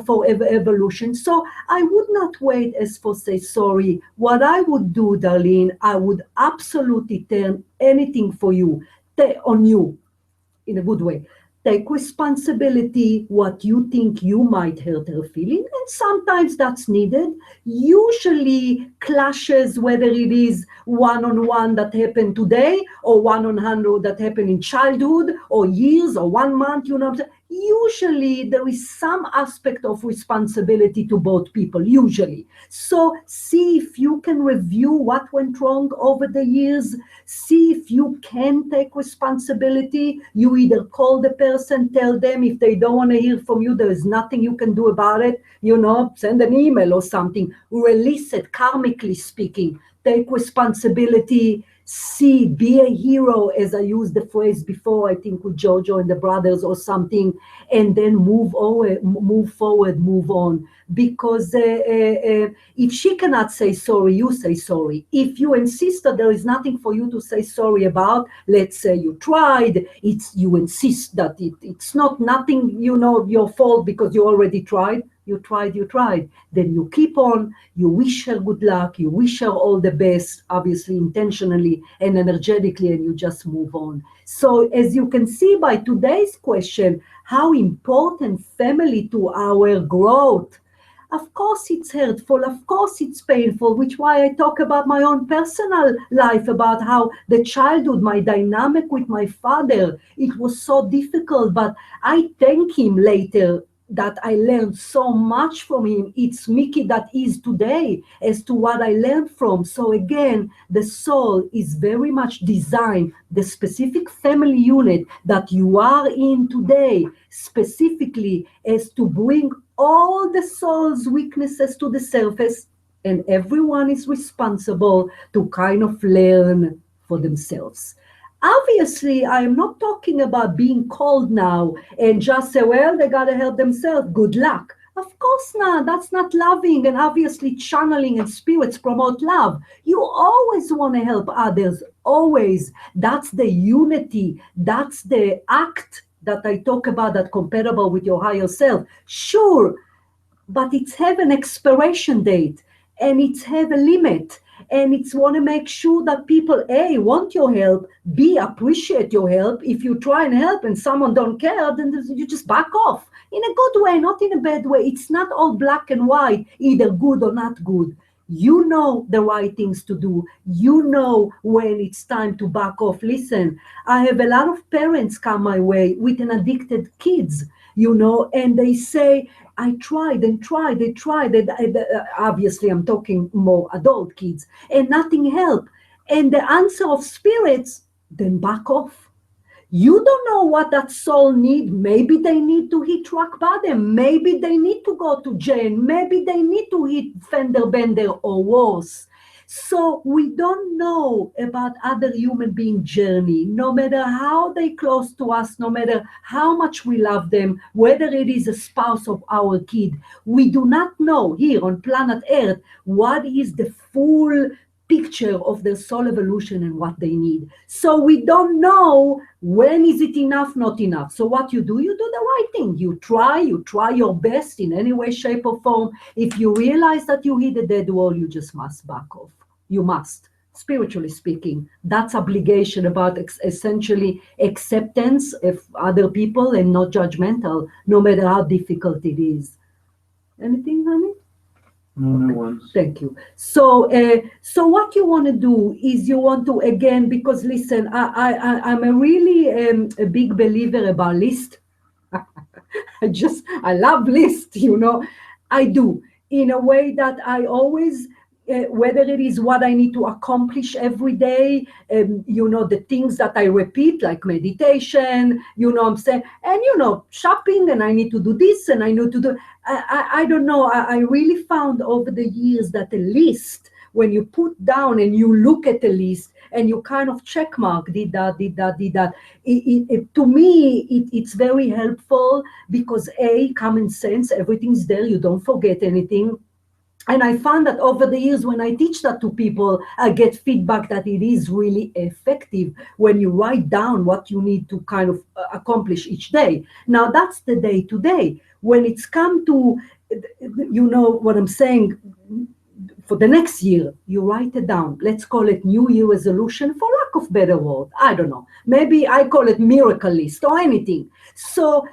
for evolution. So I would not wait as for say sorry. What I would do, Darlene, I would absolutely turn anything for you, on you, in a good way. Take responsibility what you think you might hurt her feeling, and sometimes that's needed. Usually clashes, whether it is one-on-one that happened today or one-on-one that happened in childhood or years or 1 month, usually there is some aspect of responsibility to both people, usually. So see if you can review what went wrong over the years. See if you can take responsibility. You either call the person, tell them. If they don't want to hear from you, there is nothing you can do about it. Send an email or something. Release it, karmically speaking. Take responsibility. See, be a hero, as I used the phrase before, I think with Jojo and the brothers or something, and then move forward, move on. Because if she cannot say sorry, you say sorry. If you insist that there is nothing for you to say sorry about, let's say you tried, you insist that it's not nothing, your fault because you already tried. You tried. Then you keep on, you wish her good luck, you wish her all the best, obviously intentionally and energetically, and you just move on. So as you can see by today's question, how important family to our growth. Of course it's hurtful, of course it's painful, which why I talk about my own personal life, about how the childhood, my dynamic with my father, it was so difficult, but I thank him later that I learned so much from him. It's Mickey that is today as to what I learned from. So again, the soul is very much designed, the specific family unit that you are in today, specifically as to bring all the soul's weaknesses to the surface, and everyone is responsible to kind of learn for themselves. Obviously, I am not talking about being cold now and just say, well, they got to help themselves. Good luck. Of course not. That's not loving. And obviously, channeling and spirits promote love. You always want to help others. Always. That's the unity. That's the act that I talk about, that compatible with your higher self. Sure, but it's have an expiration date, and it's have a limit, and it's want to make sure that people, A, want your help, B, appreciate your help. If you try and help and someone don't care, then you just back off in a good way, not in a bad way. It's not all black and white, either good or not good. You know the right things to do. You know when it's time to back off. Listen, I have a lot of parents come my way with an addicted kids, and they say, I tried and tried, they tried. Obviously, I'm talking more adult kids, and nothing helped. And the answer of spirits, then back off. You don't know what that soul need. Maybe they need to hit rock bottom. Maybe they need to go to jail. Maybe they need to hit fender bender or worse. So we don't know about other human being journey, no matter how they close to us, no matter how much we love them, whether it is a spouse of our kid. We do not know here on planet Earth what is the full picture of their soul evolution and what they need. So we don't know when is it enough, not enough. So what you do the right thing. You try your best in any way, shape, or form. If you realize that you hit a dead wall, you just must back off. You must, spiritually speaking. That's obligation about essentially acceptance of other people and not judgmental, no matter how difficult it is. Anything, honey? No, no ones. Thank you. So what you want to do is you want to, again, because listen, I'm a really a big believer about list. I love list, I do, in a way that I always, whether it is what I need to accomplish every day, the things that I repeat, like meditation, I'm saying, and, shopping, and I need to do this, and I need to do, I don't know, I really found over the years that a list, when you put down and you look at the list and you kind of check mark, did that, to me, it's very helpful because common sense, everything's there, you don't forget anything. And I found that over the years, when I teach that to people, I get feedback that it is really effective when you write down what you need to kind of accomplish each day. Now, that's the day to day. When it's come to, what I'm saying, for the next year, you write it down. Let's call it New Year resolution, for lack of better word. I don't know. Maybe I call it miracle list or anything. So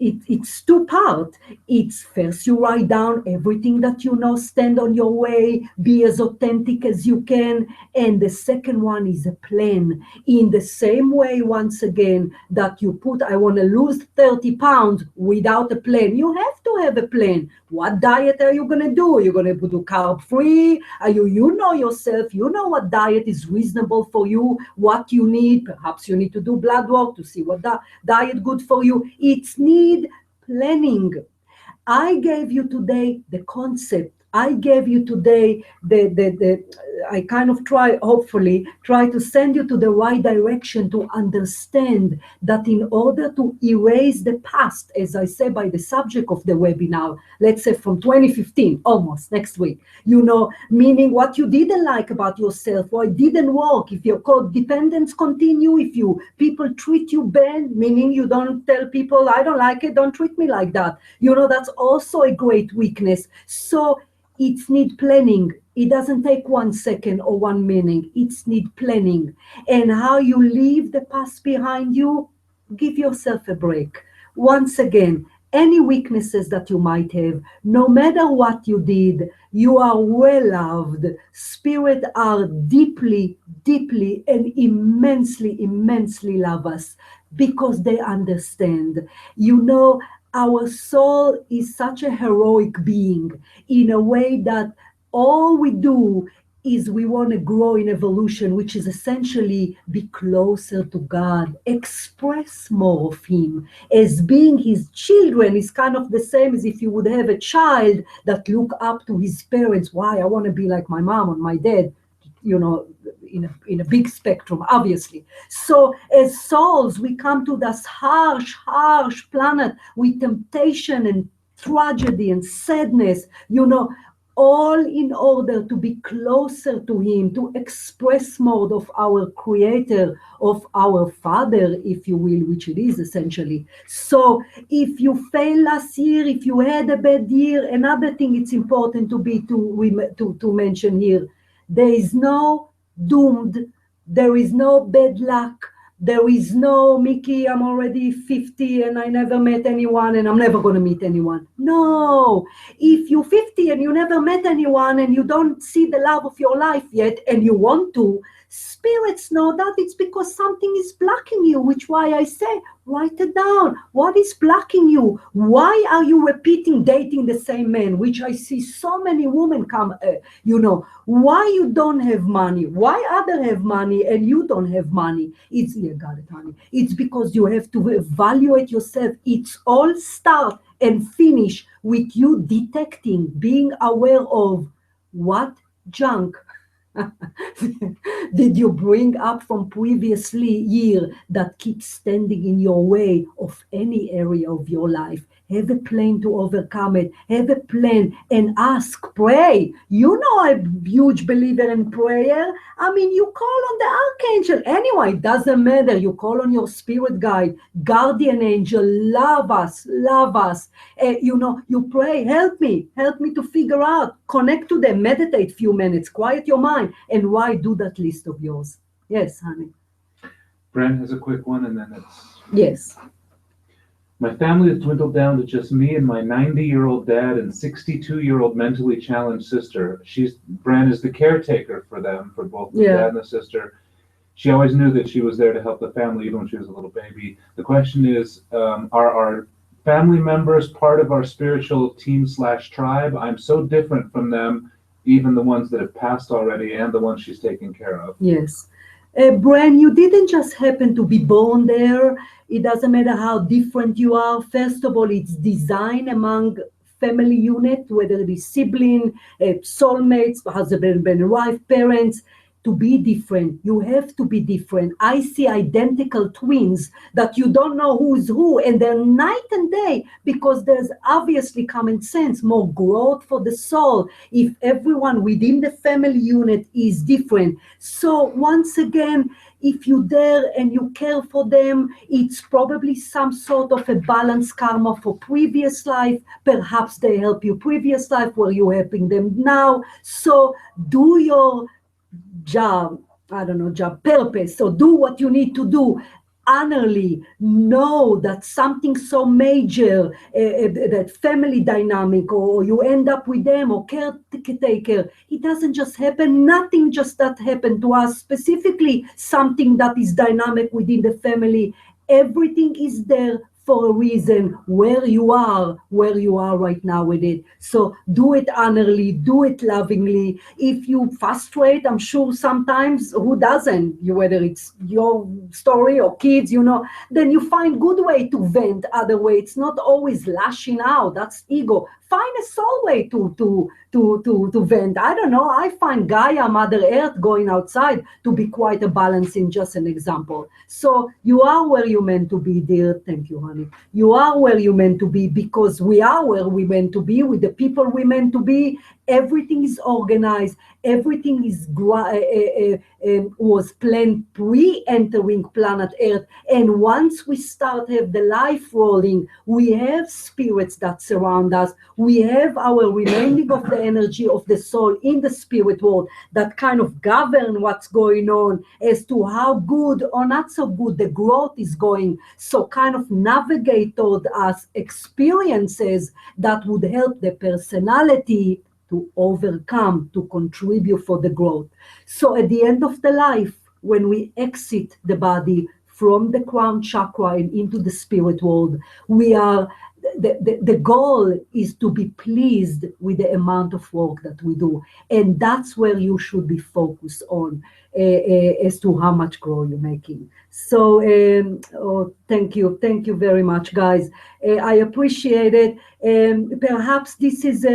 it's two part. It's first you write down everything that you know, stand on your way, be as authentic as you can. And the second one is a plan. In the same way, once again, that you put, I want to lose 30 pounds without a plan. You have to have a plan. What diet are you going to do? Are you going to do carb free? You know yourself, you know what diet is reasonable for you, what you need. Perhaps you need to do blood work to see what diet good for you. It's need planning. I gave you today the concept. I gave you today I kind of hopefully try to send you to the right direction to understand that in order to erase the past, as I say by the subject of the webinar, let's say from 2015, almost next week, meaning what you didn't like about yourself, or it didn't work, if your codependence continue, if people treat you bad, meaning you don't tell people, I don't like it, don't treat me like that. That's also a great weakness. So it's need planning. It doesn't take 1 second or 1 minute. It's need planning. And how you leave the past behind you, give yourself a break. Once again, any weaknesses that you might have, no matter what you did, you are well loved. Spirit are deeply, deeply and immensely, immensely love us because they understand. Our soul is such a heroic being in a way that all we do is we want to grow in evolution, which is essentially be closer to God, express more of Him. As being His children is kind of the same as if you would have a child that look up to his parents. Why? I want to be like my mom or my dad, in a big spectrum, obviously. So as souls, we come to this harsh planet with temptation and tragedy and sadness, all in order to be closer to Him, to express more of our Creator, of our Father, if you will, which it is essentially. So if you failed last year, if you had a bad year, another thing it's important to mention here, there is no doomed, there is no bad luck, There is no, Mickey, I'm already 50 and I never met anyone and I'm never going to meet anyone. No. If you're 50 and you never met anyone and you don't see the love of your life yet and you want to, spirits know that it's because something is blocking you, which why I say, write it down. What is blocking you? Why are you repeating dating the same man, which I see so many women come, why you don't have money? Why other have money and you don't have money? It's, yeah, got it, honey. It's because you have to evaluate yourself. It's all start and finish with you detecting, being aware of what junk did you bring up from previously year that keeps standing in your way of any area of your life? Have a plan to overcome it. Have a plan and ask, pray. You know, I'm a huge believer in prayer. I mean, you call on the archangel. Anyway, it doesn't matter. You call on your spirit guide, guardian angel, love us, love us. You pray, help me to figure out, connect to them, meditate a few minutes, quiet your mind, and why do that list of yours? Yes, honey. Brent has a quick one, and then it's... Yes. My family has dwindled down to just me and my 90-year-old dad and 62-year-old mentally challenged sister. Bran is the caretaker for them, for both the dad and the sister. She always knew that she was there to help the family even when she was a little baby. The question is, are our family members part of our spiritual team/tribe? I'm so different from them, even the ones that have passed already and the ones she's taking care of. Yes. Bran, you didn't just happen to be born there. It doesn't matter how different you are. First of all, it's design among family unit, whether it is sibling, soulmates, husband and wife, parents, to be different. You have to be different. I see identical twins that you don't know who is who, and they're night and day, because there's obviously common sense, more growth for the soul if everyone within the family unit is different. So once again, if you dare and you care for them, it's probably some sort of a balanced karma for previous life. Perhaps they help you previous life where you're helping them now. So do your job, purpose. So do what you need to do. Honorably know that something so major, that family dynamic, or you end up with them, or caretaker, it doesn't just happen. Nothing just that happened to us, specifically something that is dynamic within the family. Everything is there for a reason, where you are right now with it. So do it honorably, do it lovingly. If you frustrate, I'm sure sometimes, who doesn't? Whether it's your story or kids, then you find good way to vent. Other way, it's not always lashing out. That's ego. Find a soul way to vent. I don't know. I find Gaia, Mother Earth, going outside to be quite a balancing, just an example. So you are where you're meant to be, dear. Thank you, honey. You are where you're meant to be, because we are where we're meant to be, with the people we're meant to be. Everything is organized. Everything is was planned pre-entering planet Earth. And once we start have the life rolling, we have spirits that surround us. We have our remaining of the energy of the soul in the spirit world that kind of govern what's going on as to how good or not so good the growth is going. So kind of navigate toward us experiences that would help the personality to overcome, to contribute for the growth. So at the end of the life, when we exit the body from the crown chakra and into the spirit world, we are, the goal is to be pleased with the amount of work that we do. And that's where you should be focused on, as to how much growth you're making. So thank you very much, guys. I appreciate it. Perhaps this is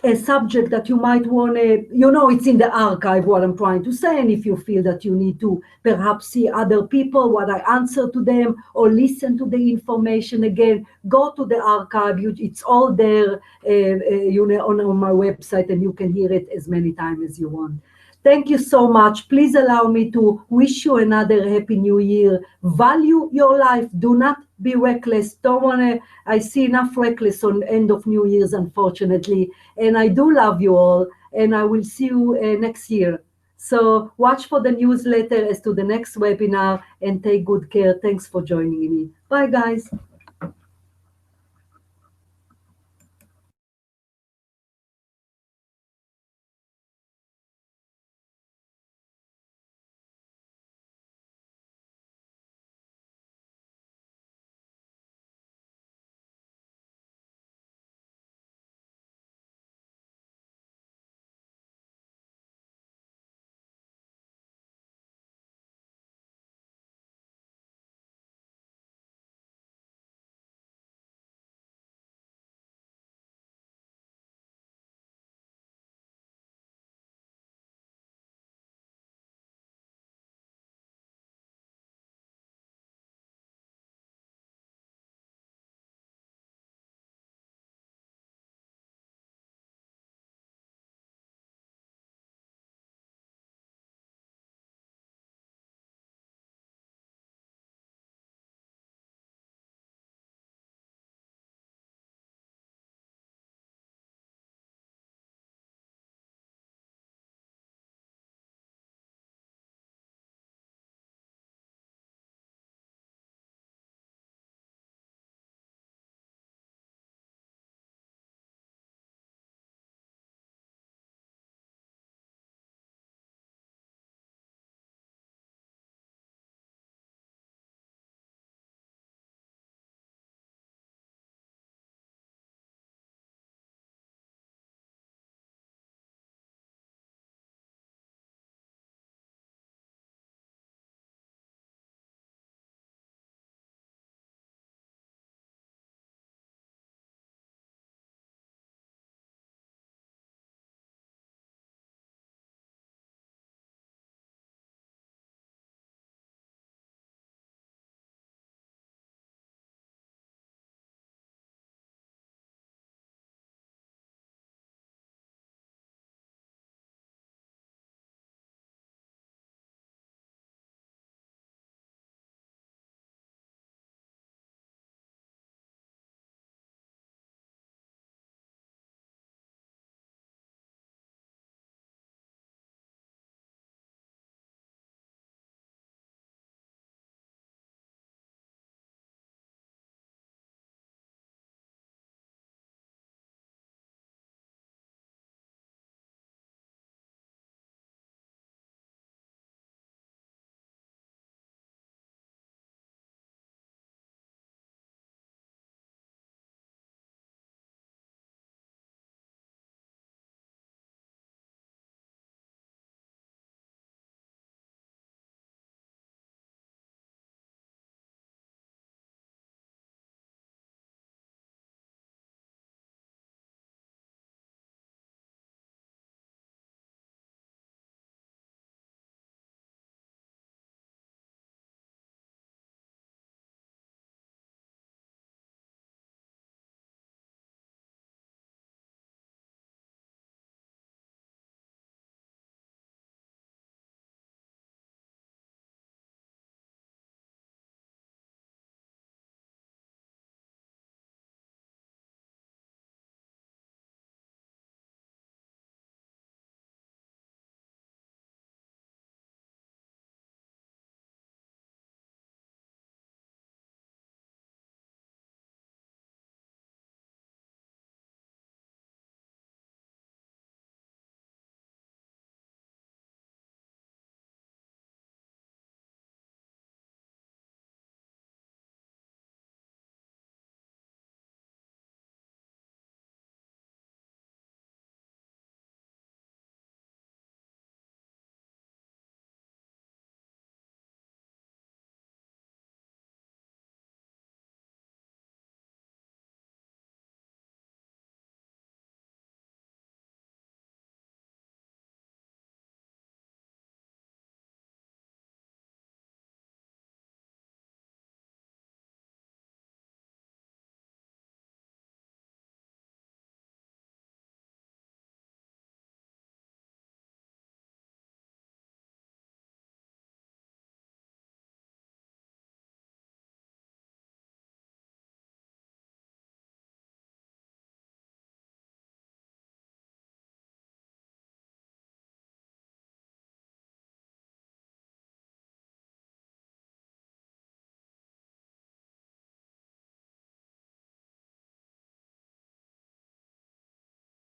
a subject that you might want to, it's in the archive what I'm trying to say, and if you feel that you need to perhaps see other people, what I answer to them, or listen to the information again, go to the archive. It's all there, on my website, and you can hear it as many times as you want. Thank you so much. Please allow me to wish you another happy new year. Value your life. Do not be reckless. I see enough reckless on end of New Year's, unfortunately. And I do love you all. And I will see you next year. So watch for the newsletter as to the next webinar and take good care. Thanks for joining me. Bye, guys.